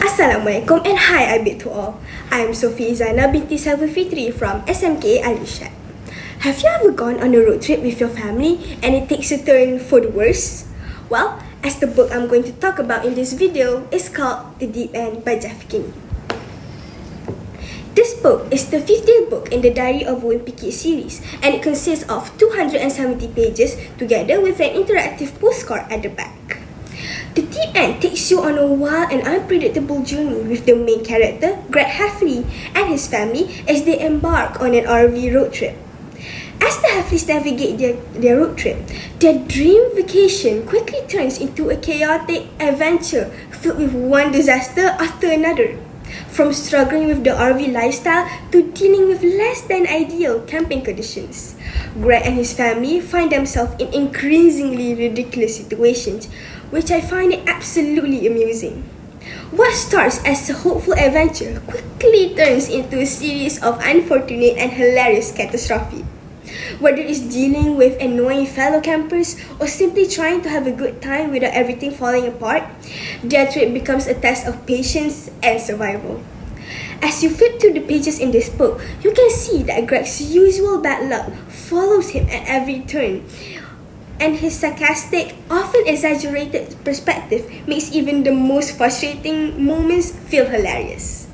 Assalamualaikum and hi Abid to all. I'm Sophie Izzana binti Saiful Fitri from SMKA Al-Irshad. Have you ever gone on a road trip with your family and it takes a turn for the worse? Well, as the book I'm going to talk about in this video is called The Deep End by Jafkini. This book is the 15th book in the Diary of a Wimpy Kid series, and it consists of 270 pages together with an interactive postcard at the back. The Deep End takes you on a wild and unpredictable journey with the main character, Greg Heffley, and his family as they embark on an RV road trip. As the Heffleys navigate their road trip, their dream vacation quickly turns into a chaotic adventure filled with one disaster after another. From struggling with the RV lifestyle to dealing with less than ideal camping conditions, Greg and his family find themselves in increasingly ridiculous situations, which I find it absolutely amusing. What starts as a hopeful adventure quickly turns into a series of unfortunate and hilarious catastrophe. Whether it's dealing with annoying fellow campers or simply trying to have a good time without everything falling apart, their trip becomes a test of patience and survival. As you flip through the pages in this book, you can see that Greg's usual bad luck follows him at every turn, and his sarcastic, often exaggerated perspective makes even the most frustrating moments feel hilarious.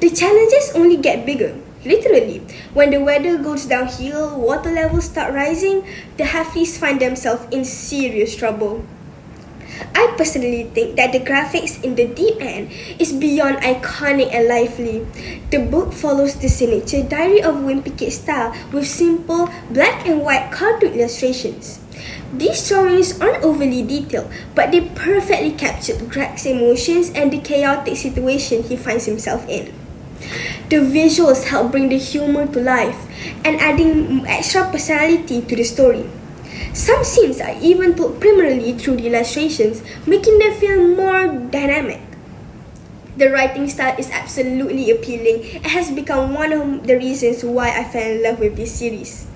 The challenges only get bigger. Literally, when the weather goes downhill, water levels start rising, the Heffleys find themselves in serious trouble. I personally think that the graphics in The Deep End is beyond iconic and lively. The book follows the signature Diary of a Wimpy Kid style with simple black and white cartoon illustrations. These drawings aren't overly detailed, but they perfectly capture Greg's emotions and the chaotic situation he finds himself in. The visuals help bring the humor to life and adding extra personality to the story. Some scenes are even told primarily through the illustrations, making them feel more dynamic. The writing style is absolutely appealing and has become one of the reasons why I fell in love with this series.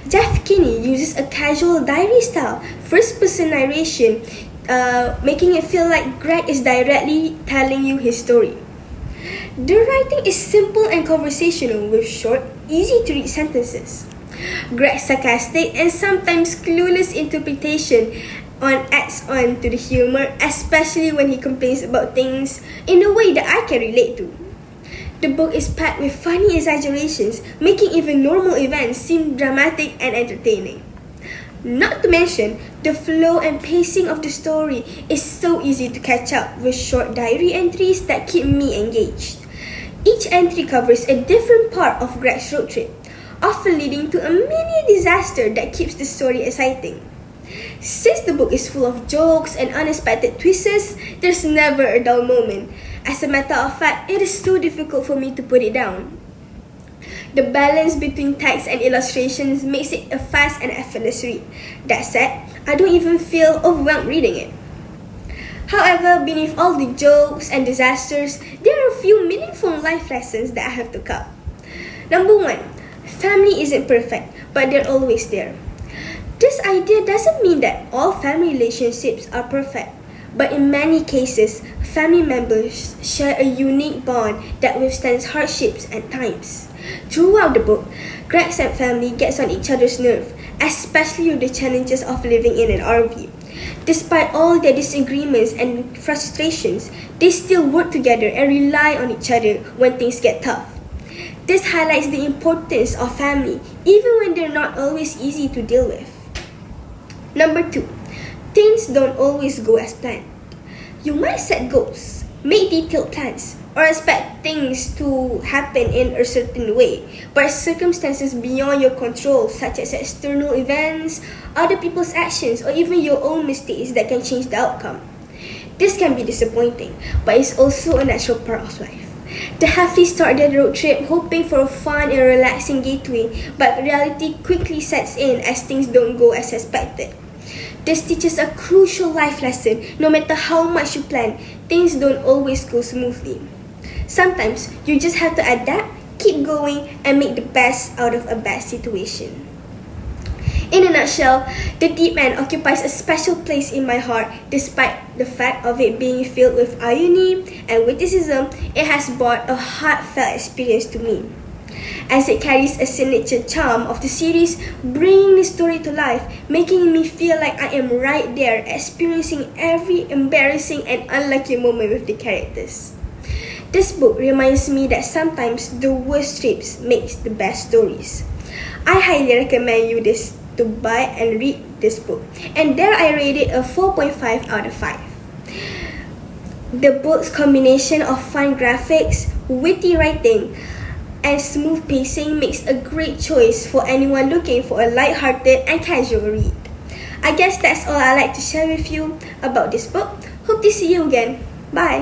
Jafkini uses a casual diary style, first-person narration, making it feel like Greg is directly telling you his story. The writing is simple and conversational with short, easy-to-read sentences. Greg's sarcastic and sometimes clueless interpretation adds on to the humor, especially when he complains about things in a way that I can relate to. The book is packed with funny exaggerations, making even normal events seem dramatic and entertaining. Not to mention, the flow and pacing of the story is so easy to catch up with short diary entries that keep me engaged. Each entry covers a different part of Greg's road trip, often leading to a mini disaster that keeps the story exciting. Since the book is full of jokes and unexpected twists, there's never a dull moment. As a matter of fact, it is so difficult for me to put it down. The balance between text and illustrations makes it a fast and effortless read. That said, I don't even feel overwhelmed reading it. However, beneath all the jokes and disasters, there are a few meaningful life lessons that I have took up. Number 1, family isn't perfect, but they're always there. This idea doesn't mean that all family relationships are perfect, but in many cases, family members share a unique bond that withstands hardships and times. Throughout the book, Greg's family gets on each other's nerve, especially with the challenges of living in an RV. Despite all their disagreements and frustrations, they still work together and rely on each other when things get tough. This highlights the importance of family, even when they're not always easy to deal with. Number 2, things don't always go as planned. You might set goals, make detailed plans, or expect things to happen in a certain way, but circumstances beyond your control, such as external events, other people's actions, or even your own mistakes that can change the outcome. This can be disappointing, but it's also a natural part of life. The Heffleys start their road trip hoping for a fun and relaxing gateway, but reality quickly sets in as things don't go as expected. This teaches a crucial life lesson. No matter how much you plan, things don't always go smoothly. Sometimes, you just have to adapt, keep going, and make the best out of a bad situation. In a nutshell, The Deep End occupies a special place in my heart. Despite the fact of it being filled with irony and witticism, it has brought a heartfelt experience to me, as it carries a signature charm of the series, bringing the story to life, making me feel like I am right there, experiencing every embarrassing and unlucky moment with the characters. This book reminds me that sometimes the worst trips makes the best stories. I highly recommend you to buy and read this book, and there I rate it a 4.5 out of 5. The book's combination of fun graphics, witty writing, and smooth pacing makes a great choice for anyone looking for a light-hearted and casual read. I guess that's all I'd like to share with you about this book. Hope to see you again. Bye!